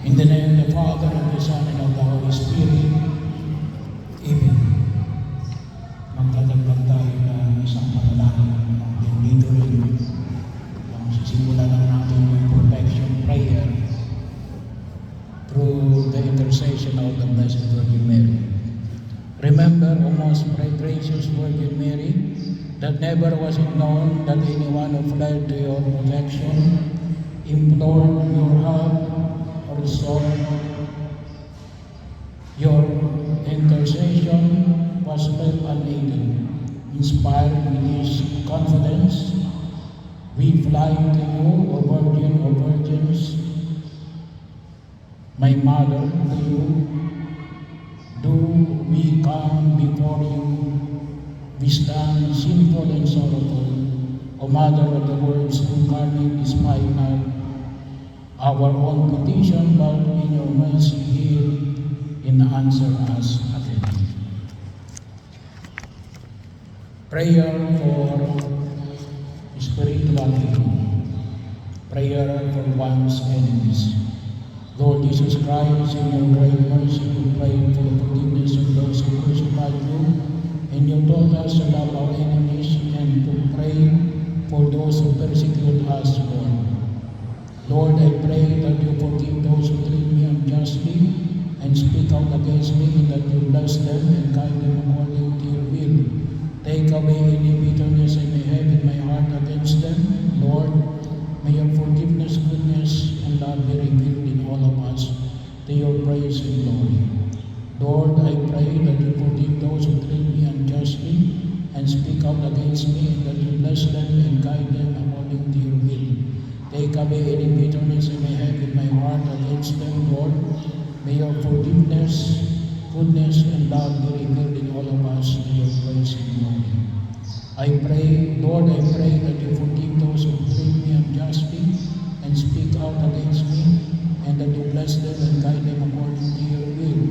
In the name of the Father, and the Son, and of the Holy Spirit. Amen. Magdadagdag tayo na isang panalangin. Dito rin, sisimulan lang natin yung protection prayer through the intercession of the Blessed Virgin Mary. Remember, O most gracious Virgin Mary, that never was it known that anyone who fled to your protection, implored your help, or sought your intercession was left unaided. Inspired with this confidence, we fly to you, O Virgin of Virgins, my Mother, to you. Do we come before you? We stand sinful and sorrowful, O Mother of the words incarnate, despite not our own petition, but in your mercy hear and answer us again. Prayer for spiritual healing. Prayer for one's enemies. Lord Jesus Christ, in your great mercy, we pray for the forgiveness of those who crucified you, and you taught us to love our enemies and to pray for those who persecute us, Lord. Lord, I pray that you forgive those who treat me unjustly and speak out against me, and that you bless them and guide them according to your will. Take away any bitterness I may have in my heart against them. Lord, may your forgiveness, goodness, and love be revealed in all of us to your praise and glory. Lord, I pray that you forgive those who treat me unjustly and speak out against me, and that you bless them and guide them according to your will. Take away any bitterness I may have in my heart against them, Lord. May your forgiveness, goodness, and love be revealed in all of us to your praise and glory. I pray, Lord, I pray that you forgive those who treat me unjustly and speak out against me, and that you bless them and guide them according to your will.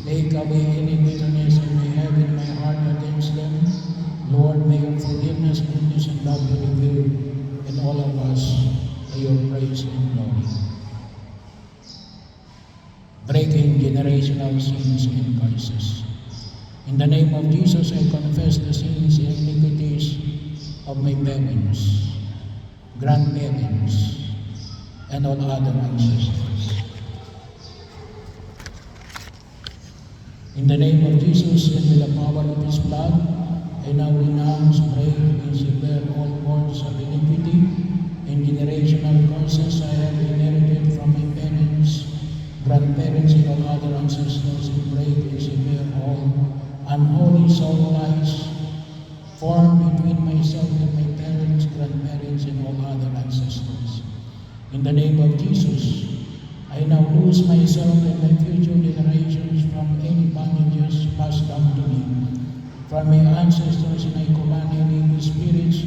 Take away any bitterness I may have in my heart against them. Lord, may your forgiveness, goodness, and love be revealed in all of us to your praise and glory. Breaking generational sins and curses. In the name of Jesus, I confess the sins and iniquities of my parents, grandparents, and all other ancestors. In the name of Jesus and with the power of his blood, I now renounce, break, and sever all cords of iniquity and generational curses I have inherited from my parents, grandparents, and all other ancestors, and break and sever all unholy soul ties formed between myself and my parents, grandparents, and all other ancestors. In the name of Jesus, I now lose myself and my future generations from any bondages passed down to me from my ancestors, and I command any evil spirits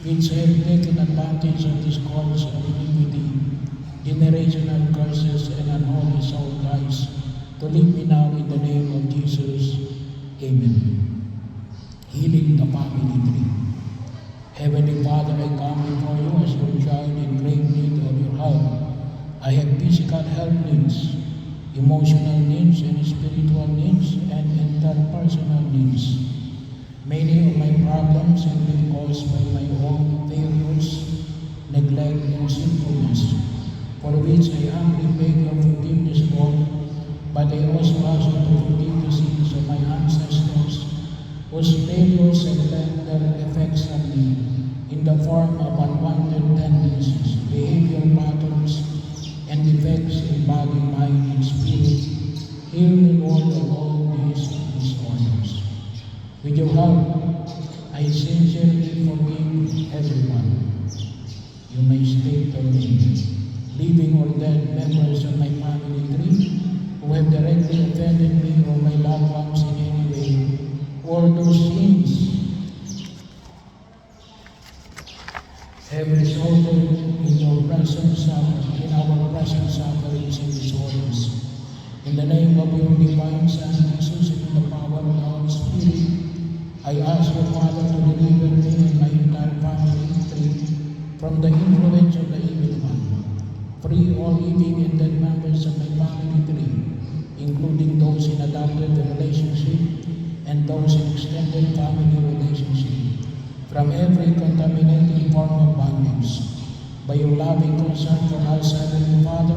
which have taken advantage of these cords of iniquity, generational curses, and unholy soul ties to leave me now in the name of Jesus. Amen. Healing the family tree. Heavenly Father, I come before you as your child in great need of your help. I have physical health needs, emotional needs, and spiritual needs, and interpersonal needs. Many of my problems have been caused by my own failures, neglect, and sinfulness, for which I humbly beg your forgiveness, Lord. But I also ask you to forgive the sins of my ancestors, whose failures have left their effects on me in the form of unwanted tendencies, behavior patterns, and defects in body, mind, and spirit. Heal me, Lord, of all these disorders. With your help, I sincerely forgive everyone. You may state their names, living or dead members of my family tree, who have directly offended me or my loved ones in any way, or those sins have resulted in your present suffering, in our present sufferings and disorders. In the name of your divine Son, Jesus, and in the power of the Holy Spirit, I ask your Father to deliver me and my entire family free from the influence of the evil one. Free all living and dead members of my relationship and those in extended family relationship from every contaminating form of bondage. By your loving concern for us, Heavenly Father,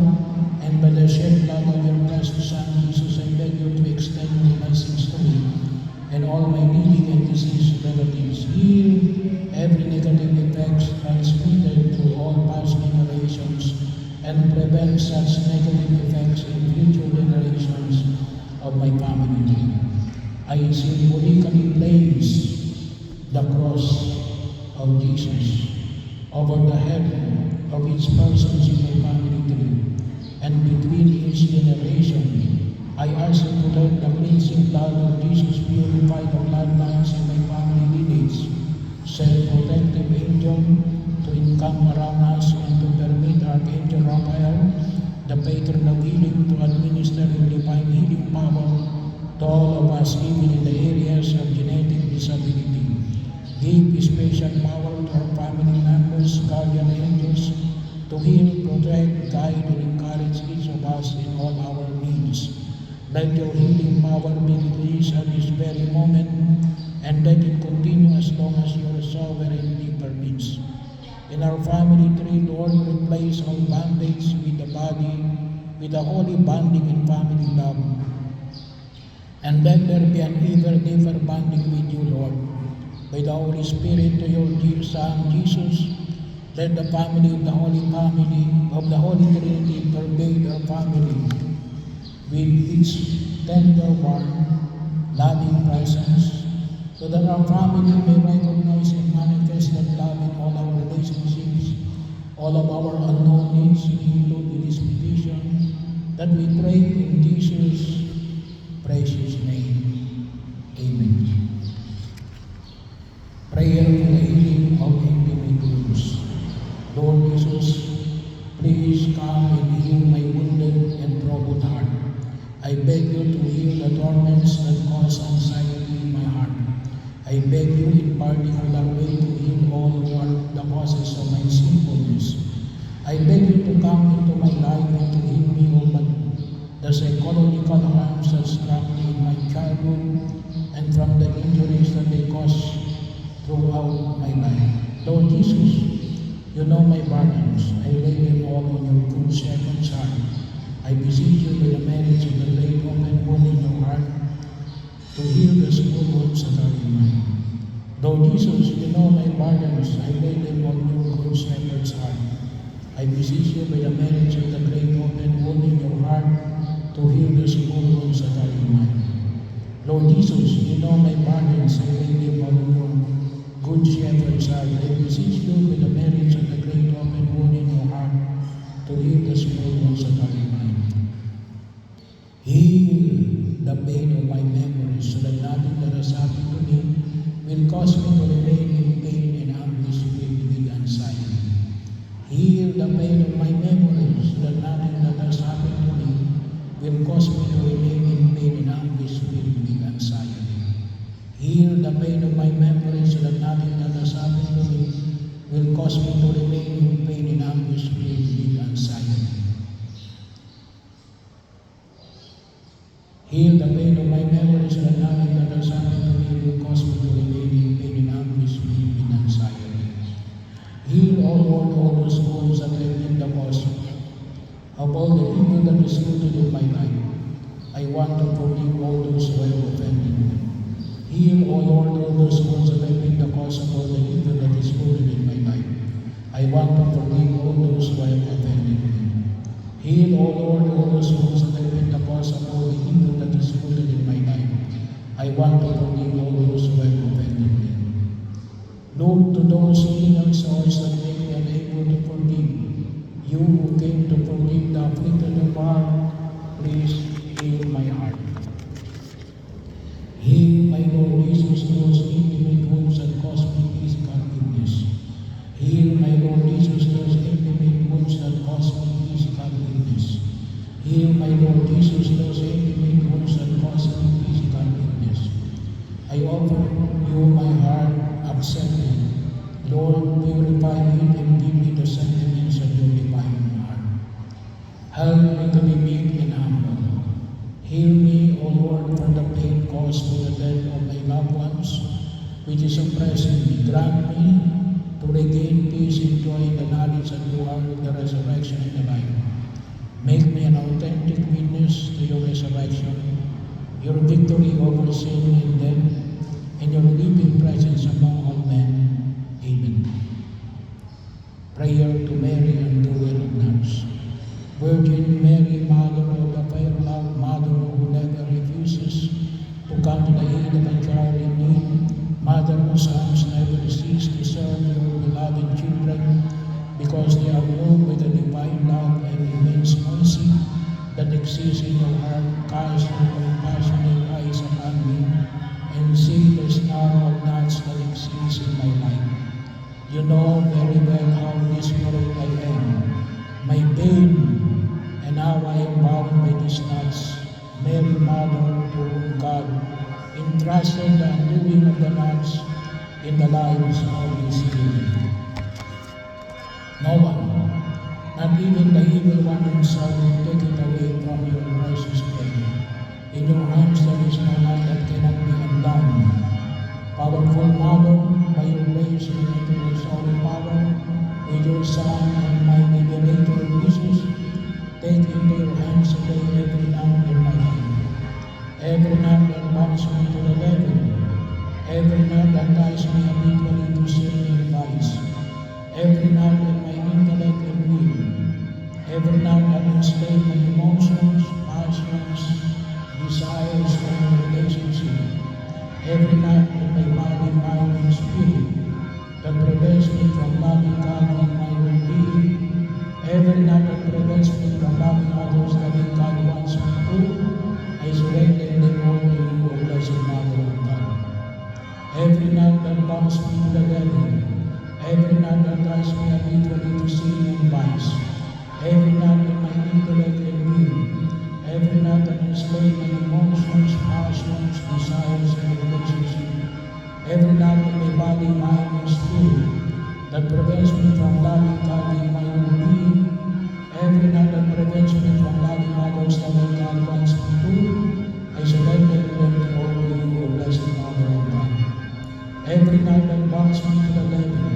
and by the shed blood of your precious Son, Jesus, I beg you to extend your blessings to me and all my needy and diseased relatives. Heal every negative effects transmitted through all past generations and prevent such negative effects in future generations of my family. I symbolically place the cross of Jesus over the head of each person in my family tree, and between each generation, I ask you to let the cleansing blood of Jesus purify the bloodlines in my family lineage, send protective angel to encamp around us and to permit Archangel Raphael, the patron of healing, to administer your divine healing power to all of us, even in the areas of genetic disability. Give special power to our family members, guardian angels, to heal, protect, guide, and encourage each of us in all our needs. Let your healing power be released at this very moment, and let it continue as long as your sovereignty permits. In our family tree, Lord, replace all bondage with the body, with the holy bonding in family love. And let there be an ever deeper bonding with you, Lord. By the Holy Spirit to your dear Son, Jesus, let the family of the Holy Trinity pervade our family with its tender, warm, loving presence, so that our family may recognize and manifest that love in all our relationships, all of our unknown needs, including this petition, that we pray in Jesus' precious name. Amen. Prayer for the healing of intimate wounds. Lord Jesus, please come and heal my wounded and troubled heart. I beg you to heal the torments that cause anxiety in my heart. I beg you in particular way to heal all the causes of my sinfulness. I beg you to come into my life and to heal me of the psychological harms that struck me in my childhood and from the injuries that they caused throughout my life. Lord Jesus, you know my burdens. I lay them all on your good shepherd's heart. I beseech you with the merits of the great open wound in your heart to heal the small wounds that are in mine. Lord Jesus, you know my burdens. I lay them on your good shepherd's heart. I beseech you with the merits of the great open wound in your heart to heal the small wounds that are in mine. Lord Jesus, you know my burdens. I lay them on your good shepherd's heart. I beseech you with the merits of the great open wound in your heart to heal the small wounds that are in mine. Heal the pain of my memories so that nothing that has happened to me will cause me to remain in pain and anguish filled with anxiety. Heal the pain of my memories so that nothing that has happened to me will cause me to remain in pain and anguish filled with anxiety. Heal the pain of my memories so that nothing that has happened to me will cause me to remain in pain and anguish filled with anxiety. Heal the pain of my memories so that nothing that has happened to me will cause me to remain in pain and anguish filled with anxiety. Heal, O Lord, all those wounds that have been the cause of all the evil that is rooted in my life. I want to forgive all those who have offended me. Heal, O Lord, all those wounds that have been the cause of all the evil that is rooted in my life. I want to forgive all those who have offended me. Heal, O Lord, all those wounds that have been the cause of all the evil that is rooted in my life. I want to forgive all those who have offended me. Look to those inner souls that make me unable to forgive. You who came to forgive the afflicted of heart, please heal my heart. Heal, my Lord Jesus, those intimate wounds that cause me physical illness. Heal, my Lord Jesus, those intimate wounds that cause me physical illness. Heal, my Lord Jesus, those intimate wounds that cause me physical illness. I offer you my heart, accept it. Lord, purify it and give me the sentiments of your divine heart. Help me to be meek and humble. Heal me, O O Lord, for the pain caused by the death of my loved ones, which is oppressing me. Grant me to regain peace and joy in the knowledge that you are with the resurrection and the life. Make me an authentic witness to your resurrection, your victory over sin and death, and your living presence among all men. Amen. Prayer to Mary, undoer of nuns. Virgin Mary, Mother of the fair love, Mother who never refuses to come to the aid of a child in need, Mother whose arms never cease to serve your beloved children, because they are moved with the divine love and immense mercy that exists in your heart. Cast your compassionate eyes upon me, and see the star of nuts that exists in my life. You know very well how desperate I am, my pain, and how I am bound by these nuts. Mary, Mother, to whom God entrusted the undoing of the nuts in the lives of His children. No one, not even the evil one himself, will take it away from your precious pain. In your hands there is no knot that cannot be undone. Powerful Mother, by your grace and your holy power, with your Son and my Liberator Jesus, take into your hands today every knot in my life, every knot that binds me to the devil, every knot that ties me habitually to sin and vice, every knot in my intellect and will, every knot that enslaves my emotions, passions, desires, and relationship, every knot in my body, mind, and spirit that prevents me from loving God in my own being, every knot that prevents me from loving others the way God wants me to, I surrender them all to you, O Blessed Mother of God. Every knot that binds me to the devil, every knot that ties me habitually to sin and vice, every knot in my intellect and will, every knot that enslaves my emotions, passions, desires, and relationship, every knot in my body, mind, and spirit that prevents me from loving God in my own being, every knot that prevents me from loving others the way God wants me to, I surrender them all to you, O Blessed Mother of God. Every knot that binds me to the devil,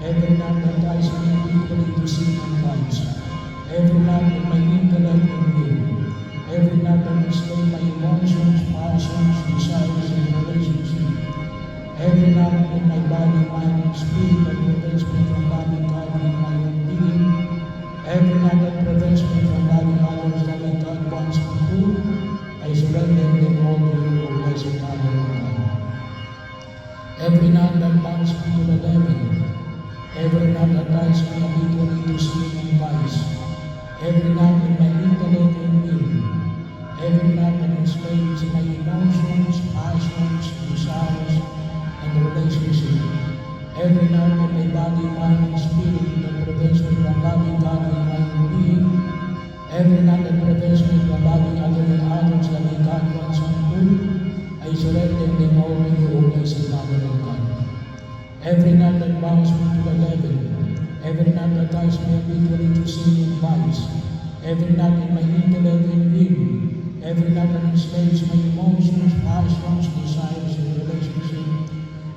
every knot that ties me habitually to sin and vice, every knot in my intellect and will, every knot that enslaves my emotions, passions, desires, and relationship, every knot in my body, mind, and spirit that prevents me from loving God in my own being, every knot that prevents me from loving others the way God wants me to, I surrender them all to you, O Blessed Mother of God. Every knot that binds me to the devil, every knot that ties me habitually to sin and vice, every knot in my intellect and will, every knot that enslaves my emotions, passions, desires, and relationship, every knot in my body, mind, and spirit that prevents me from loving God in my own being, every knot that prevents me from loving others the way God wants me to, I surrender them all to you, O Blessed Mother of God. Every knot that binds me to the devil, every knot that ties me habitually to sin and vice, every knot in my intellect and will, every knot that enslaves my emotions, passions, desires, and relationship,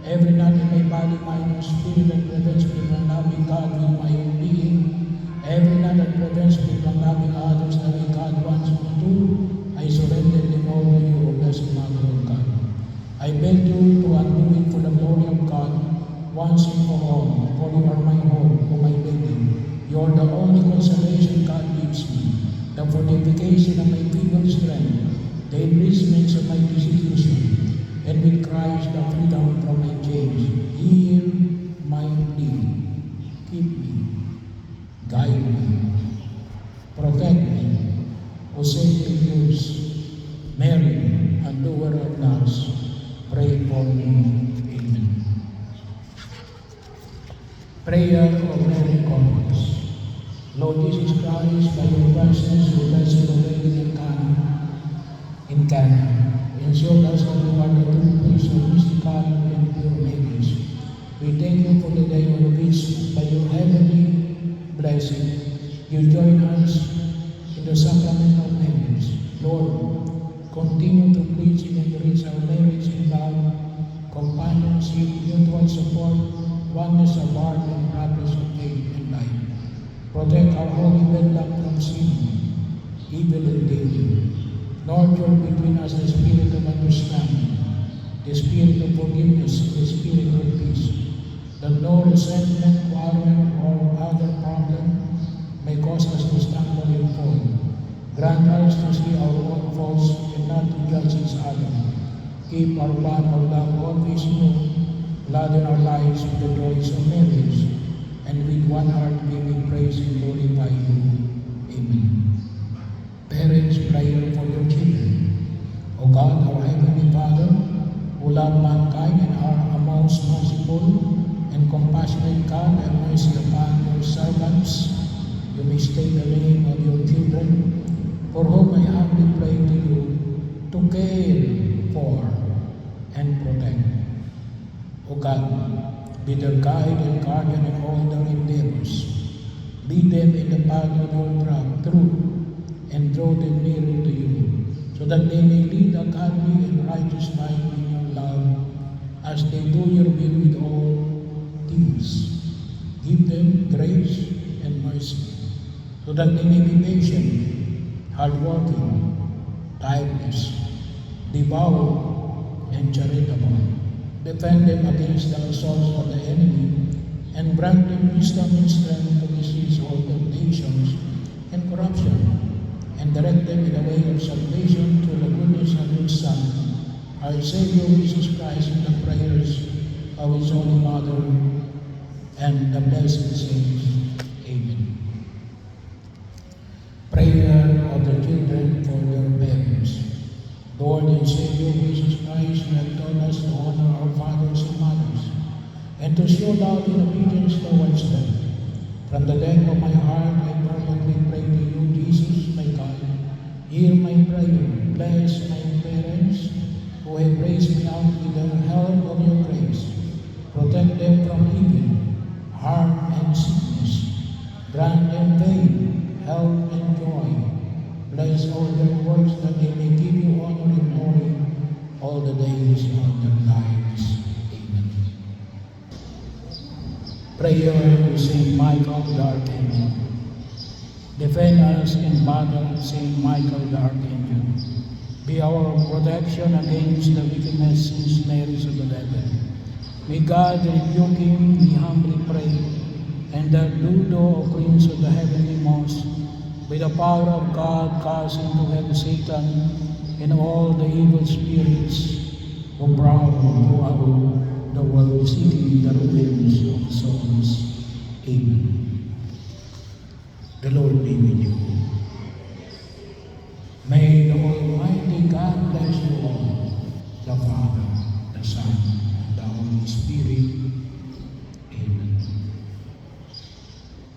every knot in my body, mind, and spirit that prevents me from loving God in my own being, every knot that prevents me from loving others the way God wants me to, I surrender them all to you, O Blessed Mother of God. I beg you to undo it for the glory of God, once and for all, for you are my hope, O my baby. You are the only consolation God gives me, the fortification of my feeble strength, the enrichments of my persecution, and with Christ the freedom from my chains. Hear my plea. Keep me, guide me, protect me, O Saint Use, Mary, and doer of nuts, pray for me. Amen. Prayer of Mary Comforts. Lord Jesus Christ, by your presence, you blessed the wedding in Cana. Ensure us that you are the true place of mystical and pure marriage. We thank you for the day on which, by your heavenly blessing, you join us in the sacrament of marriage. Lord, continue to preach and enrich our marriage in love, companionship, mutual support, oneness of heart, and progress of faith and life. Protect our holy wedlock from sin, evil, and danger. Nurture between us the spirit of understanding, the spirit of forgiveness, and the spirit of peace, that no resentment, quarrel, or other problem may cause us to stumble and fall. Grant us to see our own faults and not to judge each other. Keep our bond of love always new, gladden our lives with the joys of marriage, and with one heart may we praise and glorify you. Amen. Parents, prayer for your children. O God, our Heavenly Father, who love mankind and are a most merciful and compassionate God, have mercy upon your servants. You may state the name of your children, for whom I humbly pray to you to care for and protect. O God, be their guide and guardian in all their endeavors. Lead them in the path of your truth and draw them nearer to you, so that they may lead a godly and righteous life in your love, as they do your will with all things. Give them grace and mercy, so that they may be patient, hardworking, tireless, devout, and charitable. Defend them against the assaults of the enemy, and grant them wisdom and strength to resist all temptations and corruption, and direct them in the way of salvation through the goodness of your Son, our Savior Jesus Christ, in the prayers of His Holy Mother and the blessed saints. Amen. Prayer of the children for their parents. Lord and Savior Jesus Christ, you have taught us to honor our fathers and mothers, and to show love and obedience towards them. From the depth of my heart, I fervently pray to you, Jesus, my God. Hear my prayer. Bless my parents who have raised me out with the help of your grace. Protect them from evil, harm, and sickness. Grant them faith, health, and joy. Bless all their works, that they may give you honor and glory all the days of their lives. Amen. Prayer to Saint Michael the Archangel. Defend us in battle, Saint Michael the Archangel. Be our protection against the wickedness and snares of the devil. May God rebuke him, we humbly pray, and that Ludo, Prince of the heavenly hosts, by the power of God, cast into hell Satan and all the evil spirits who prowl throughout the world, seeking the ruins of souls. Amen. The Lord be with you. May the Almighty God bless you all, the Father, the Son, and the Holy Spirit.